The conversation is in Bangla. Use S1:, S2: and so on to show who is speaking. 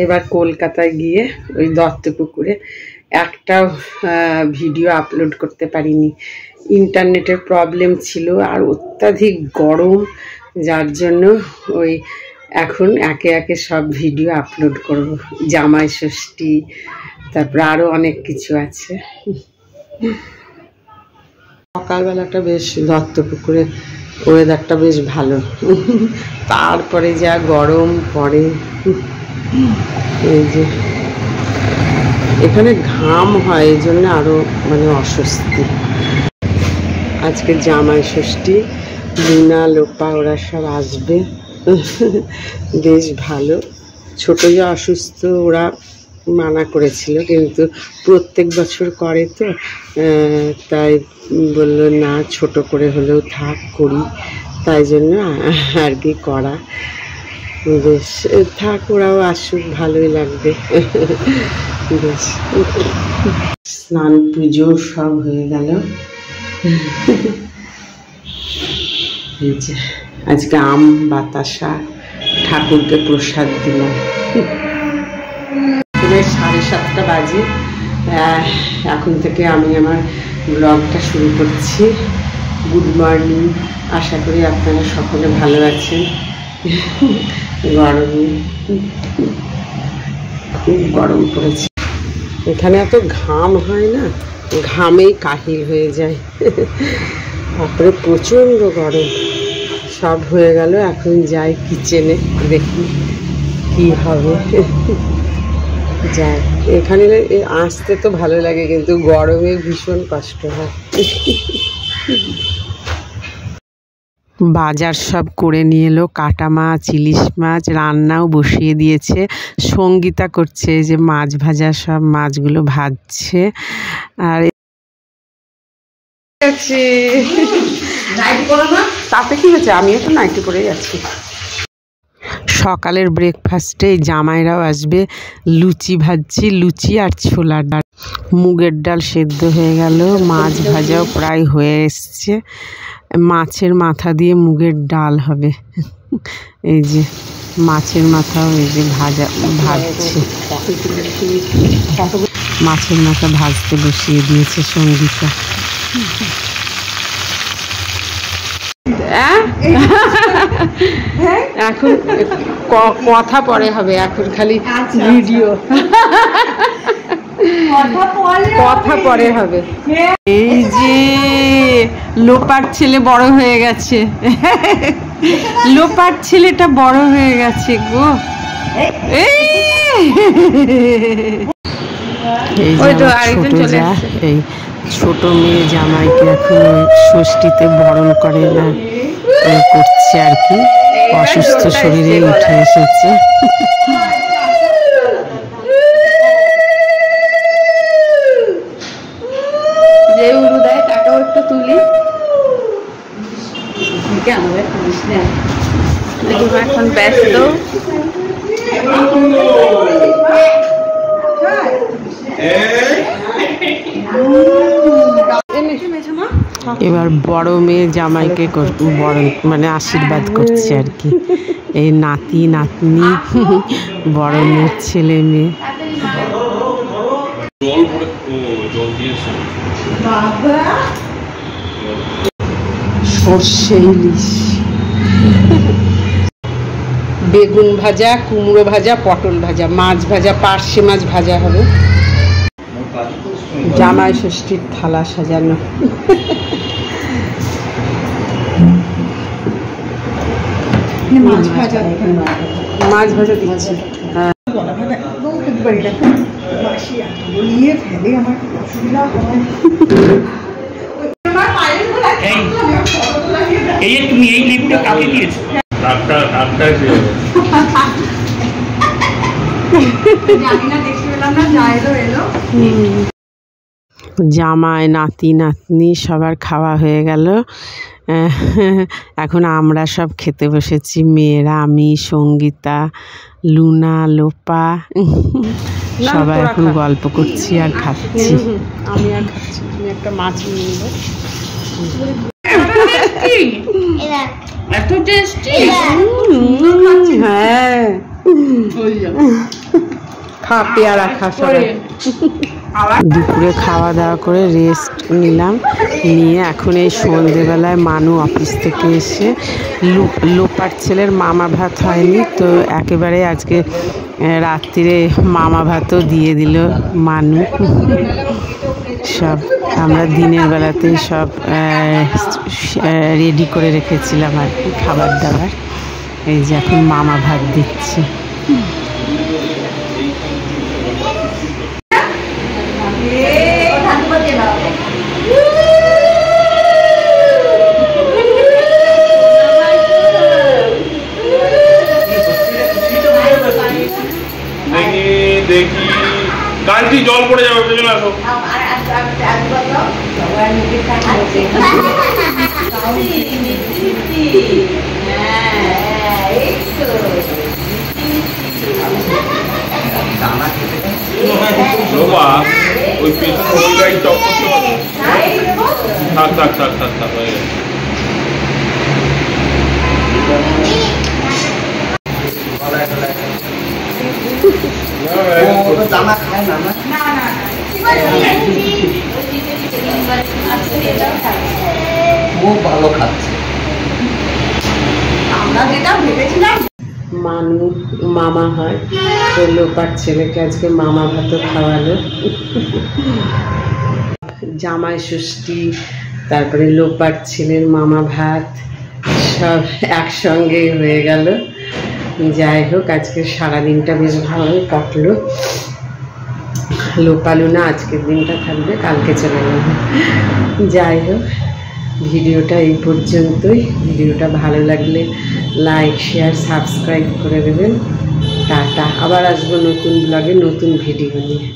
S1: এবার কলকাতায় গিয়ে ওই দত্তপুকুরে একটা ভিডিও আপলোড করতে পারিনি, ইন্টারনেটের প্রবলেম ছিল আর অত্যাধিক গরম, যার জন্য ওই এখন একে একে সব ভিডিও আপলোড করব। জামাই ষষ্ঠী, তারপরে আরও অনেক কিছু আছে। সকালবেলাটা বেশ দত্তপুকুরে ওয়েদারটা বেশ ভালো, তারপরে যা গরম পড়ে। এই যে এখানে ঘাম হয়, এই জন্য আরো মানে অস্বস্তি। আজকে জামাই ষষ্ঠী, লুনা লোপা ওরা সব আসবে, বেশ ভালো। ছোট যে অসুস্থ, ওরা মানা করেছিল, কিন্তু প্রত্যেক বছর করে তো, তাই বললো না ছোট করে হলেও থাক করি, তাই জন্য আর কি করা। বেশ থাক, ওরাও আসুক, ভালোই লাগবে। বেশ স্নান পুজো সব হয়ে গেল। এই যে আজকে আম বাতাসা ঠাকুরকে প্রসাদ দিলাম। 7:30 বাজে। এখন থেকে আমি আমার ব্লগটা শুরু করছি। গুড মর্নিং, আশা করি আপনারা সকলে ভালো আছেন। গরমে খুব গরম পড়েছে, এখানে এত ঘাম হয় না, ঘামেই কাহিল হয়ে যায়। তারপরে প্রচণ্ড গরম। সব হয়ে গেল, এখন যাই কিচেনে, দেখি কি হবে। যাই, এখানে আসতে তো ভালো লাগে, কিন্তু গরমে ভীষণ কষ্ট হয়। বাজার সব করে নিয়ে এলো, কাটা মাছ, ইলিশ মাছ, রান্নাও বসিয়ে দিয়েছে। সঙ্গীতা করছে যে মাছ ভাজা, সব মাছগুলো ভাজছে। আর তাতে কি হয়েছে, আমিও তো নাইটি পরেই আছি। সকালের ব্রেকফাস্টে জামাইরাও আসবে, লুচি ভাজছি, লুচি আর ছোলার ডাল। মুগের ডাল সেদ্ধ হয়ে গেল, মাছ ভাজাও প্রায় হয়ে এসছে। মাছের মাথা দিয়ে মুগের ডাল হবে। এই যে মাছের মাথাও এই যে ভাজছে, মাছের মাথা ভাজতে বসিয়ে দিয়েছে সঙ্গীতা। এখন কথা পরে হবে, এখন খালি ভিডিও, কথা পরে হবে। এই যে লোপার ছেলে বড় হয়ে গেছে, লোপার ছেলেটা বড় হয়ে গেছে গো। এই ছোট মেয়ে জামাইকে এখন ষষ্ঠীতে বরণ করে না করছে আর কি, অসুস্থ শরীরে উঠে এসেছে। যে উরুদায় টাকাও একটু তুলি, এখন ব্যস্ত। এবার বড় মেয়ে জামাইকে বরণ মানে আশীর্বাদ করছে আর কি। এই নাতি নাতনি, বড় মেয়ের ছেলে মেয়ে। সর্ষে ইলিশ, বেগুন ভাজা, কুমড়ো ভাজা, পটল ভাজা, মাছ ভাজা, পার্শে মাছ ভাজা হবে। জামাই ষষ্ঠীর থালা সাজানো। মাছ ভাজা দিচ্ছি।
S2: তুমি এই লিপটা কাকে দিয়েছো?
S1: জামাই নাতি নাতনি সবার খাওয়া হয়ে গেল। এখন আমরা সব খেতে বসেছি, মেয়েরা, আমি, সঙ্গীতা, লুনা, লোপা, সবাই এখন গল্প করছি আর খাচ্ছি। আমি আর খাচ্ছি, তুমি একটা মাছ নিয়ে নেবো।
S2: এত টেস্টি।
S1: হ্যাঁ খা, পেয়ারা খা সবাই। দুপুরে খাওয়া দাওয়া করে রেস্ট নিলাম, নিয়ে এখন এই সন্ধেবেলায় মানু অফিস থেকে এসে লোপার ছেলের মামা ভাত হয়নি তো একেবারে আজকে রাত্রিরে মামা ভাতও দিয়ে দিল মানু। সব আমরা দিনের বেলাতেই সব রেডি করে রেখেছিলাম আর কি খাবার দাবার। এই যে এখন মামা ভাত দিচ্ছি।
S3: দেখি গাড়িটি জল পড়ে যাবে, পেছনে আসো। ওই পেছনে গাড়ি টপ করতে হবে। থাক থাক থাক থাক থাক হয়ে গেছে।
S4: জামা খায় না খুব ভালো খাচ্ছে। আমরা যেটা ভেবেছিলাম
S1: মানু মামা হয় তো লোপার ছেলেকে আজকে মামা ভাতও খাওয়ালো। জামাই ষষ্ঠী, তারপরে লোপার ছেলের মামা ভাত সব একসঙ্গে হয়ে গেল। যাই হোক আজকে সারাদিনটা বেশ ভালোই কাটলো। লোপালু না আজকের দিনটা থাকবে, কালকে চলে যাবে। যাই হোক ভিডিওটা এই পর্যন্তই। ভিডিওটা ভালো লাগলে লাইক শেয়ার সাবস্ক্রাইব করে দেবেন। টাটা, আবার আসবো নতুন ব্লগে নতুন ভিডিও নিয়ে।